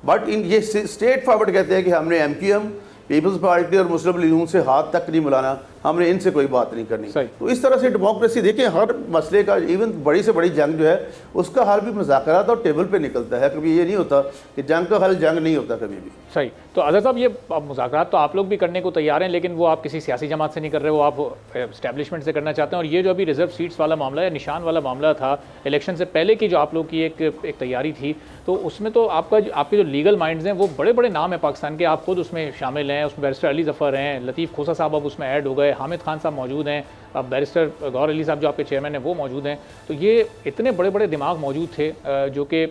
बट ये स्ट्रेट फॉरवर्ड कहते हैं कि हमने MQM, पीपल्स पार्टी और मुस्लिम लीग से हाथ तक नहीं मिलाना, हमने इनसे कोई बात नहीं करनी। तो इस तरह से डेमोक्रेसी, देखें हर मसले का, इवन बड़ी से बड़ी जंग जो है उसका हल भी मुज़ाकरात और टेबल पे निकलता है। कभी ये नहीं होता कि जंग का हल जंग नहीं होता कभी भी। सही। तो अजहर साहब, ये मुज़ाकरात तो आप लोग भी करने को तैयार हैं, लेकिन वो आप किसी सियासी जमात से नहीं कर रहे, वो आप एस्टैब्लिशमेंट से करना चाहते हैं। और ये जो अभी रिजर्व सीट्स वाला मामला है, निशान वाला मामला था, इलेक्शन से पहले की जो आप लोग की एक तैयारी थी, तो उसमें तो आपके जो लीगल माइंड्स हैं वो बड़े बड़े नाम है पाकिस्तान के, आप खुद उसमें शामिल हैं। उसमें बैरिस्टर अली जफ़र हैं, लतीफ़ खोसा साहब अब उसमें ऐड हो गए, हामिद खान साहब मौजूद हैं, अब बैरिस्टर गौर अली साहब जो आपके चेयरमैन हैं वो मौजूद हैं। तो ये इतने बड़े बड़े दिमाग मौजूद थे जो कि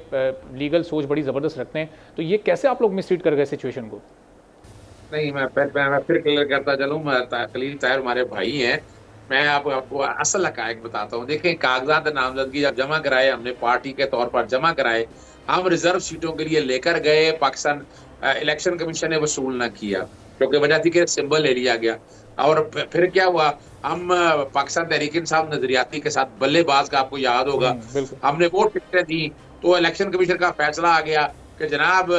लीगल सोच बड़ी ज़बरदस्त रखते हैं। तो ये कैसे आप लोग मिसरीड कर गए सिचुएशन को? नहीं, मैं फिर क्लियर करता चलूँ। खलील ताहिर हमारे भाई हैं, मैं आपको असल हकायक बताता हूँ। देखें, कागजात नामजदगी जब जमा कराए हमने, पार्टी के तौर पर जमा कराए, हम रिजर्व सीटों के लिए लेकर गए, पाकिस्तान इलेक्शन कमीशन ने वसूल न किया, क्योंकि वजह थी कि सिंबल ले लिया गया। और फिर क्या हुआ, हम पाकिस्तान तहरीक इंसाफ नजरियाती के साथ बल्लेबाज का आपको याद होगा, हमने वो टिकटें दी, तो इलेक्शन कमीशन का फैसला आ गया कि जनाब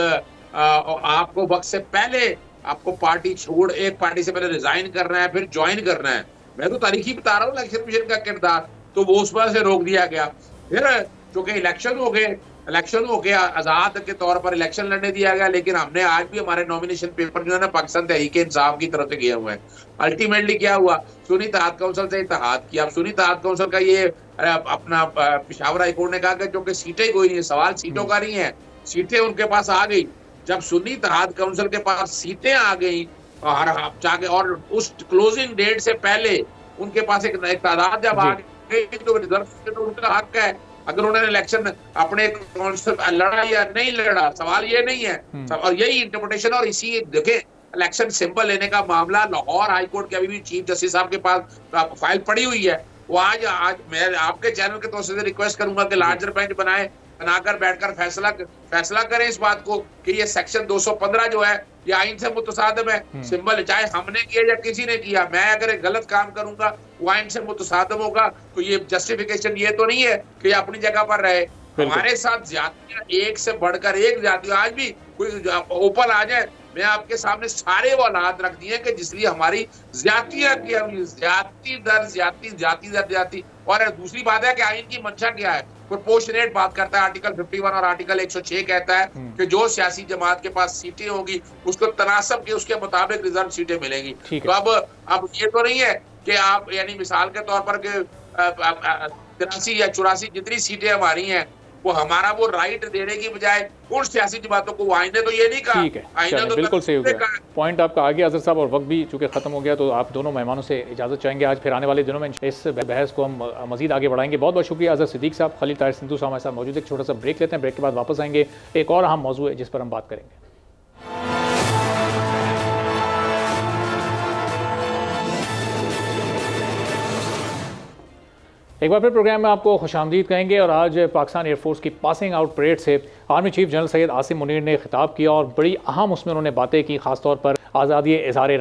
आपको वक्त से पहले आपको पार्टी छोड़, एक पार्टी से पहले रिजाइन करना है, फिर ज्वाइन करना है। मैं तो तारीखी बता रहा हूँ इलेक्शन कमीशन का किरदार, तो वो उस वजह से रोक दिया गया। फिर चूंकि इलेक्शन हो गया, आजाद के तौर पर इलेक्शन लड़ने दिया गया, लेकिन हमने आज भी हमारे नॉमिनेशन पेपर जो है ना पाकिस्तान तहरीक इंसाफ की तरफ से किए हुए हैं। अल्टीमेटली क्या हुआ, सुन्नी इत्तेहाद काउंसिल से इत्तेहाद किया। अब सुन्नी इत्तेहाद काउंसिल का ये अपना पेशावर हाई कोर्ट ने कहा कि चूंकि सीटें कोई नहीं है, सवाल सीटों का नहीं है, सीटें उनके पास आ गई। जब सुन्नी इत्तेहाद काउंसिल के पास सीटें आ गई और उस क्लोजिंग डेट से पहले उनके पास एक तादाद जब आ गई, तो रिजर्व सीट उनका हक है। अगर उन्होंने इलेक्शन अपने काउंसिल लड़ा या नहीं लड़ा, सवाल ये नहीं है। और यही इंटरप्रिटेशन, और इसी देखें इलेक्शन सिंबल लेने का मामला लाहौर हाई कोर्ट के अभी भी चीफ जस्टिस साहब के पास फाइल पड़ी हुई है। वो आज मैं आपके चैनल के तौर से रिक्वेस्ट करूंगा कि लार्जर बेंच बनाकर बैठकर फैसला करें इस बात को कि ये सेक्शन 215 जो है ये आइन से मुतसादिम है। सिंबल चाहे हमने किया या किसी ने किया, मैं अगर एक गलत काम करूंगा वो आइन से मुतसादिम होगा, तो ये जस्टिफिकेशन ये तो नहीं है कि ये अपनी जगह पर रहे। हमारे साथ ज्यादतियां एक से बढ़कर एक जाती, आज भी कोई ओपन आ जाए, मैं आपके सामने सारे वो हालात रख दिए कि जिसलिए हमारी ज्यादतियां किया, ज्यादती। और दूसरी बात है कि आइन की मंशा क्या है, प्रोपोर्शनेट बात करता है। आर्टिकल 51 और आर्टिकल 106 कहता है कि जो सियासी जमात के पास सीटें होगी उसको तनासब के उसके मुताबिक रिजर्व सीटें मिलेंगी। तो अब ये तो नहीं है कि आप, यानी मिसाल के तौर पर 83 या 84 जितनी सीटें हमारी हैं, वो हमारा वो राइट देने की बजाय उन सियासी जमातों को आईने तो ये नहीं कहा। ठीक है, आईना तो बिल्कुल सही हो गया, कहा। पॉइंट आपका आ गया अजहर साहब, और वक्त भी चूंकि खत्म हो गया तो आप दोनों मेहमानों से इजाजत चाहेंगे। आज फिर आने वाले दिनों में इस बहस को हम मजीद आगे बढ़ाएंगे। बहुत बहुत शुक्रिया अजहर सिद्दीक साहब, खलील ताहिर सिंधु साहब हमारे साथ मौजूद है। एक छोटा सा ब्रेक लेते हैं, ब्रेक के बाद वापस आएंगे। एक और अहम मौजू है जिस पर हम बात करेंगे। एक बार फिर प्रोग्राम में आपको खुशामदीद कहेंगे, और आज पाकिस्तान एयरफोर्स की पासिंग आउट परेड से army chief general Syed Asim Munir ने खिताब किया और बड़ी अहम उसमें उन्होंने बातें की, खासतौर पर आज़ादी इज़हार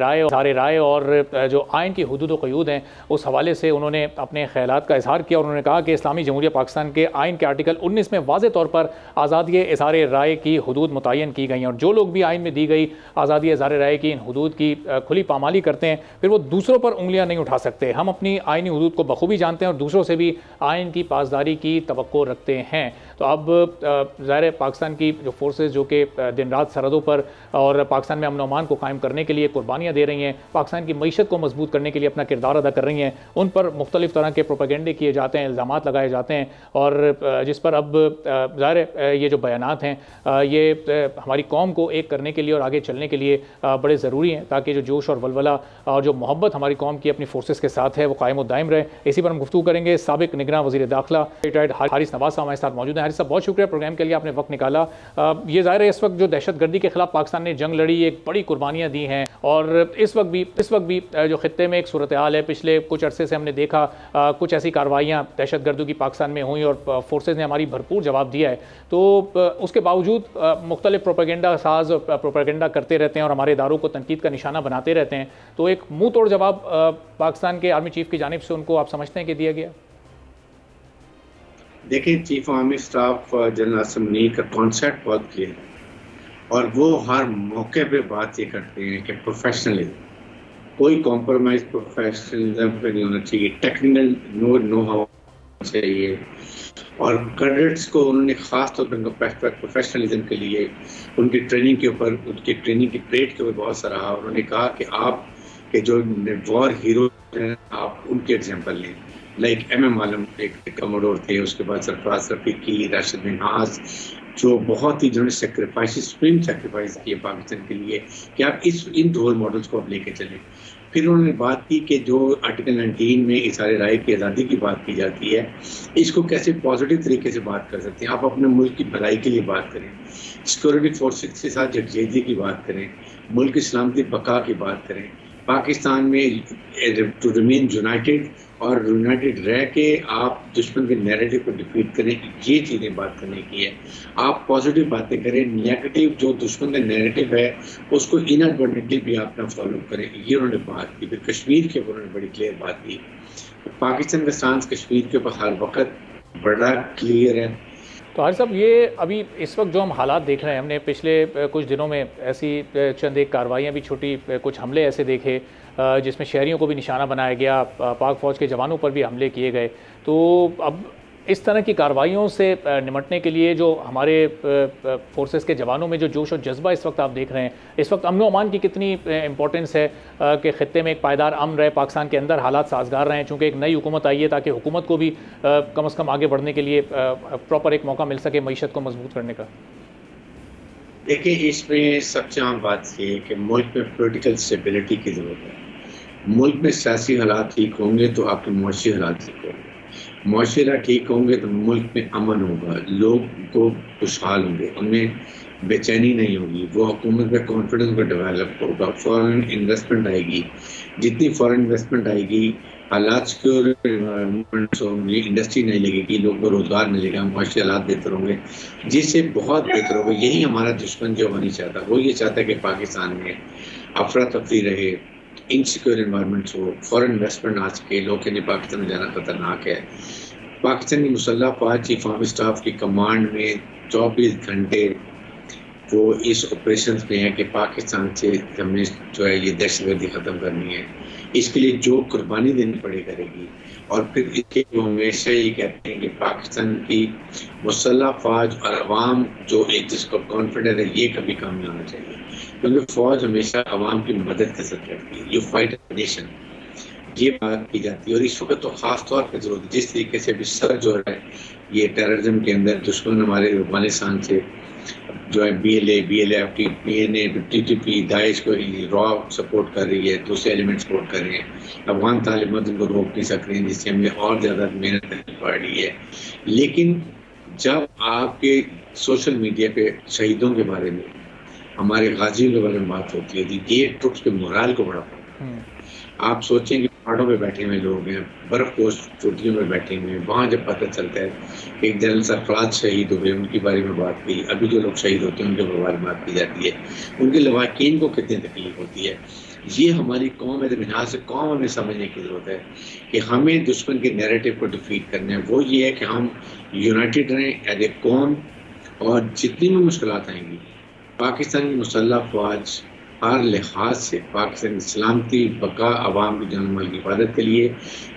राय और जो आइन की हुदूद व क़यूद हैं उस हवाले से उन्होंने अपने ख़यालात का इजहार किया। और उन्होंने कहा कि इस्लामी जमहूरिया पाकिस्तान के आइन के आर्टिकल 19 में वाज़े तौर पर आज़ादी इज़हार राय की हुदूद मुतय्यन की गई हैं, और जो लोग भी आइन में दी गई आज़ादी इज़हार राय की इन हुदूद की खुली पामाली करते हैं फिर वो दूसरों पर उंगलियां नहीं उठा सकते। हम अपनी आइनी हुदूद को बखूबी जानते हैं और दूसरों से भी आइन की पासदारी की तवक्को रखते हैं। तो अब ज़ाहिर है पाकिस्तान की जो फोर्सेस जो कि दिन रात सरहदों पर और पाकिस्तान में अमन व अमान को कायम करने के लिए कुर्बानियाँ दे रही हैं, पाकिस्तान की मईशत को मजबूत करने के लिए अपना किरदार अदा कर रही हैं, उन पर मुख्तलिफ़ तरह के प्रोपेगेंडे किए जाते हैं, इल्ज़ामात लगाए जाते हैं, और जिस पर अब ज़ाहिर ये जो बयानात हैं ये हमारी कौम को एक करने के लिए और आगे चलने के लिए बड़े ज़रूरी हैं, ताकि जो जोश और वलवला और जो मोहब्बत हमारी कौम की अपनी फोर्सेस के साथ है वो कायम व दायम रहे। इसी पर हम गुफ्तगू करेंगे। साबिक निगरान वज़ीर दाखिला रिटायर्ड हारिस नवाज साहब हमारे साथ मौजूद हैं। हारिस साहब, बहुत शुक्रिया प्रोग्राम के लिए, आपने वक्त निकाला। ये ज़ाहिर है इस वक्त जो दहशतगर्दी के खिलाफ पाकिस्तान ने जंग लड़ी, एक बड़ी कुर्बानियाँ दी हैं, और इस वक्त भी जो खित्ते में एक सूरत हाल है, पिछले कुछ अरसे से हमने देखा कुछ ऐसी कार्रवाइयाँ दहशतगर्दों की पाकिस्तान में हुई और फोर्सेज ने हमारी भरपूर जवाब दिया है। तो उसके बावजूद मुख्तलिफ प्रोपेगेंडा साज प्रोपेगेंडा करते रहते हैं और हमारे इदारों को तनकीद का निशाना बनाते रहते हैं। तो एक मुँह तोड़ जवाब पाकिस्तान के आर्मी चीफ की जानिब से उनको आप समझते हैं कि दिया गया? देखिए, chief army staff general Asim Munir का कॉन्सेप्ट बहुत क्लियर है और वो हर मौके पे बात ये करते हैं कि प्रोफेशनलिज्म, कोई कॉम्प्रोमाइज प्रोफेशनलिज्म पे नहीं होना चाहिए, टेक्निकल नो हाउ चाहिए, और कैडेट्स को उन्होंने खास तौर पर प्रोफेशनलिज्म के लिए उनकी ट्रेनिंग के ऊपर, उनकी ट्रेनिंग की परेड के ऊपर बहुत सराहा। उन्होंने कहा कि आप के जो वॉर हीरो हैं आप उनके एग्जाम्पल लें, लाइक MM आलम एक कमोडोर थे, उसके बाद सरफराज रफीकी, राशिद मिन्हाज, जो बहुत ही जिन्होंने सुप्रीम सेक्रीफाइस किए पाकिस्तान के लिए, कि आप इन रोल मॉडल्स को आप लेके चलें। फिर उन्होंने बात की कि जो आर्टिकल 19 में इज़हार राय की आज़ादी की बात की जाती है, इसको कैसे पॉजिटिव तरीके से बात कर सकते हैं। आप अपने मुल्क की भलाई के लिए बात करें, सिक्योरिटी फोर्सेस के साथ यकजहती की बात करें, मुल्क की सलामती बका की बात करें, पाकिस्तान में टू रिमेन यूनाइटेड और यूनाइटेड रह के आप दुश्मन के नैरेटिव को डिफीट करें, ये चीज़ें बात करने की है। आप पॉजिटिव बातें करें, नेगेटिव जो दुश्मन का नैरेटिव है उसको इनएडवर्टेंटली भी आप ना फॉलो करें, ये उन्होंने बात की। फिर कश्मीर के ऊपर उन्होंने बड़ी क्लियर बात की। पाकिस्तान का स्टांस कश्मीर के ऊपर हर वक्त बड़ा क्लियर है। तो हारिस साहब, ये अभी इस वक्त जो हम हालात देख रहे हैं, हमने पिछले कुछ दिनों में ऐसी चंद एक कार्रवाइयाँ भी छोटी, कुछ हमले ऐसे देखे जिसमें शहरियों को भी निशाना बनाया गया, पाक फ़ौज के जवानों पर भी हमले किए गए। तो अब इस तरह की कार्रवाइयों से निमटने के लिए जो हमारे फोर्सेस के जवानों में जो जोश और जज्बा इस वक्त आप देख रहे हैं, इस वक्त अमन व अमान की कितनी इंपॉर्टेंस है कि ख़ित्ते में एक पायदार अमन रहे, पाकिस्तान के अंदर हालात साजगार रहें, चूँकि एक नई हुकूमत आई है, ताकि हुकूमत को भी कम अज़ कम आगे बढ़ने के लिए प्रॉपर एक मौका मिल सके मईशत को मजबूत करने का? देखिए, इसमें सबसे आम बात ये है कि मुल्क में पोलिटिकल स्टेबिलिटी की ज़रूरत है। मुल्क में सियासी हालात ठीक होंगे तो आपके मुआशी हालात ठीक होंगे, मुआशरा ठीक होंगे तो मुल्क में अमन होगा, लोग को खुशहाल होंगे, उनमें बेचैनी नहीं होगी, वो हुकूमत में कॉन्फिडेंस को डेवलप होगा, फॉरेन इन्वेस्टमेंट आएगी। जितनी फॉरेन इन्वेस्टमेंट आएगी, हालात सिक्योर होंगी, इंडस्ट्री नहीं लगेगी, लोगों को रोज़गार मिलेगा, मुआशी हालात बेहतर होंगे, जिससे बहुत बेहतर होगा। यही हमारा दुश्मन जो नहीं चाहता, वो ये चाहता है कि पाकिस्तान में अफरा तफरी रहे, इनसिक्योर इन्वायरमेंट हो, फॉरेन इन्वेस्टमेंट आ सके, लोग के लिए पाकिस्तान में जाना खतरनाक है। पाकिस्तान की मुसल्लह फ़ौज चीफ आर्मी स्टाफ की कमांड में 24 घंटे वो इस ऑपरेशन में है कि पाकिस्तान से हमें जो है ये दहशतगर्दी ख़त्म करनी है। इसके लिए जो कुर्बानी देनी पड़े करेगी। और फिर इसके वो हमेशा ये कहते हैं कि पाकिस्तान की मुसल्लह फ़ौज और अवाम जो एक जिसको कॉन्फिडेंस है, ये कभी कम नहीं होना चाहिए, क्योंकि फ़ौज हमेशा अवाम की मदद कर सकती है। यू फाइट अ नेशन, ये बात की जाती है। और इस वक्त तो खास तौर पर जरूरत है, जिस तरीके से अभी सर्च हो रहा है ये टेररिज्म के अंदर, दुश्मन हमारे अफगानिस्तान से जो है BLF, PNA, TTP, दाइश को रॉ सपोर्ट कर रही है, दूसरे एलिमेंट सपोर्ट कर रहे हैं, अफगान तालिबान उनको रोक नहीं सक रहे हैं, जिससे हमें और ज़्यादा मेहनत करनी पड़ रही है। लेकिन जब आपके सोशल मीडिया पे शहीदों के बारे में, हमारे गाजियों के बारे में बात होती है, तो ये ट्रुप्स के मोराल को बढ़ा। आप सोचें कि पहाड़ों पे बैठे हुए लोग हैं, बर्फपोश चोटियों में बैठे हुए हैं, वहाँ जब पता चलता है एक जनरल सरफराज शहीद हुए, उनके बारे में बात की, अभी जो लोग शहीद होते हैं उनके बारे में बात की जाती है, उनके लवाकिन को कितनी तकलीफ होती है। ये हमारी कौम है, तो लिहाज से कौम हमें समझने की ज़रूरत है कि हमें दुश्मन के नैरेटिव को डिफीट करना है। वो ये है कि हम यूनाइटेड रहें एज ए कौम, और जितनी भी मुश्किलात आएंगी पाकिस्तान की मुसल्लह फ़ौज हर लिहाज से पाकिस्तान की सलामती, बका, आवाम की जान माल की हिफाजत के लिए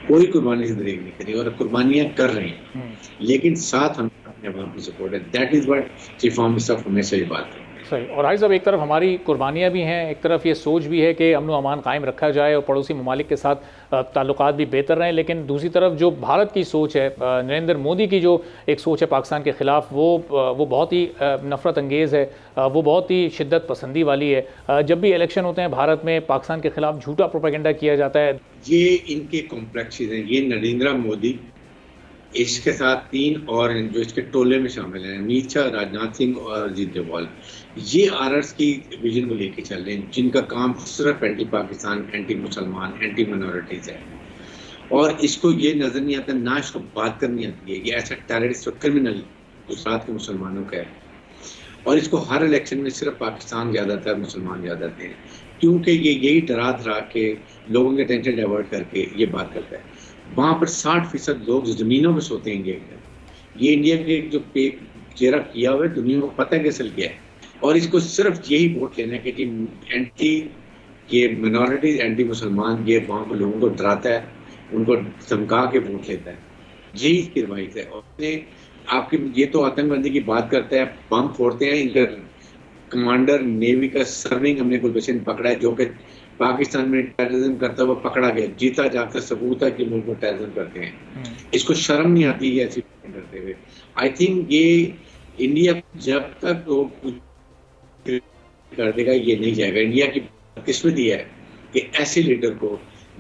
कोई कुर्बानी से दरेग नहीं करेगी, और कुर्बानियाँ कर रहे हैं, लेकिन साथ हम अपने आवाम की सपोर्ट है। That is what chief of staff हमेशा ये बात है। सही। और हाई साहब, एक तरफ हमारी कुर्बानियाँ भी हैं, एक तरफ ये सोच भी है कि अमन व अमान कायम रखा जाए और पड़ोसी ममालिक के साथ ताल्लुकात भी बेहतर रहें, लेकिन दूसरी तरफ जो भारत की सोच है, नरेंद्र मोदी की जो एक सोच है पाकिस्तान के ख़िलाफ़, वो बहुत ही नफ़रत अंगेज़ है, वो बहुत ही शिद्दत पसंदी वाली है। जब भी इलेक्शन होते हैं भारत में पाकिस्तान के ख़िलाफ़ झूठा प्रोपेगेंडा किया जाता है। ये इनके कॉम्प्लेक्सेस हैं। ये नरेंद्र मोदी, इसके साथ 3 और हैं जो इसके टोले में शामिल हैं, अमित शाह, राजनाथ सिंह और अजीत डोभाल। ये आरएस की विजन को लेके चल रहे हैं, जिनका काम सिर्फ एंटी पाकिस्तान, एंटी मुसलमान, एंटी माइनॉरिटीज़ है, और इसको ये नज़र नहीं आता, ना इसको बात करनी आती है। ये ऐसा टेररिस्ट और क्रिमिनल गुजरात के मुसलमानों का है, और इसको हर इलेक्शन में सिर्फ पाकिस्तान ज़्यादातर, मुसलमान ज़्यादातर हैं, क्योंकि ये यही डरा धरा के लोगों के टेंशन डाइवर्ट करके ये बात करता है। वहाँ पर 60% लोग ज़मीनों में सोते हैं इंडिया के। ये इंडिया के जो पे चेहरा किया हुआ है, दुनिया को पता है कि असल क्या है, और इसको सिर्फ यही वोट लेना है कि एंटी ये मिनॉरिटीज, एंटी मुसलमान, ये वहाँ के लोगों को डराता है, उनको धमका के वोट लेता है। यही इसकी रवायत है। और आपकी ये तो आतंकवादी की बात करता है, बम फोड़ते हैं। इनका कमांडर नेवी का सर्विंग हमने गुलबशन पकड़ा है, जो कि पाकिस्तान में टेररिज्म करता हुआ पकड़ा गया, जीता जाकर सबूत है कि मुल्क में टेररिज्म करते हैं। इसको शर्म नहीं आती है ऐसी करते हुए। आई थिंक ये इंडिया जब तक वो कर देगा ये नहीं जाएगा। इंडिया की किस्मत ये है कि ऐसे लीडर को,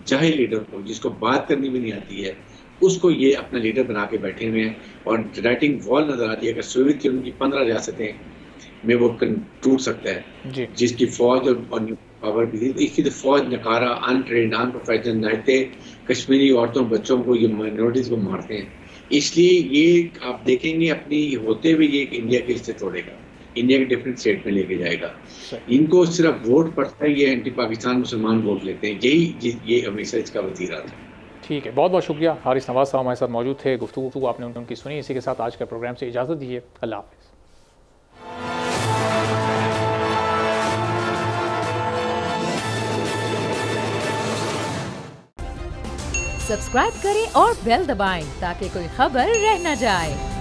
जाहिल लीडर को, जिसको बात करनी भी नहीं आती है, उसको ये अपना लीडर बना के बैठे हुए हैं। और राइटिंग वॉल नजर आती है कि सोवियत यूनियन की 15 रियासतें में वो टूट सकता है, जिसकी फौज और पावर भी थी। इसकी तो फौज नकारा, अनट्रेंड, अनप्रोफेशनल, नायते कश्मीरी औरतों, बच्चों को, ये माइनॉरिटीज को मारते हैं। इसलिए ये आप देखेंगे अपनी होते हुए ये इंडिया के हिस्से तोड़ेगा, इंडिया के डिफरेंट स्टेट में लेके जाएगा। इनको सिर्फ वोट पड़ता है, ये एंटी पाकिस्तान मुसलमान वोट लेते हैं, ये हमेशा इसका वतीरा था। ठीक है, बहुत बहुत शुक्रिया। हारिस नवाज साहब हमारे साथ मौजूद थे, गुफ्तगू आपने उनकी सुनी। इसी के साथ आज के प्रोग्राम से इजाज़त दीजिए। अल्लाह हाफ़िज़। सब्सक्राइब करें और बेल दबाएं ताकि कोई खबर रह न जाए।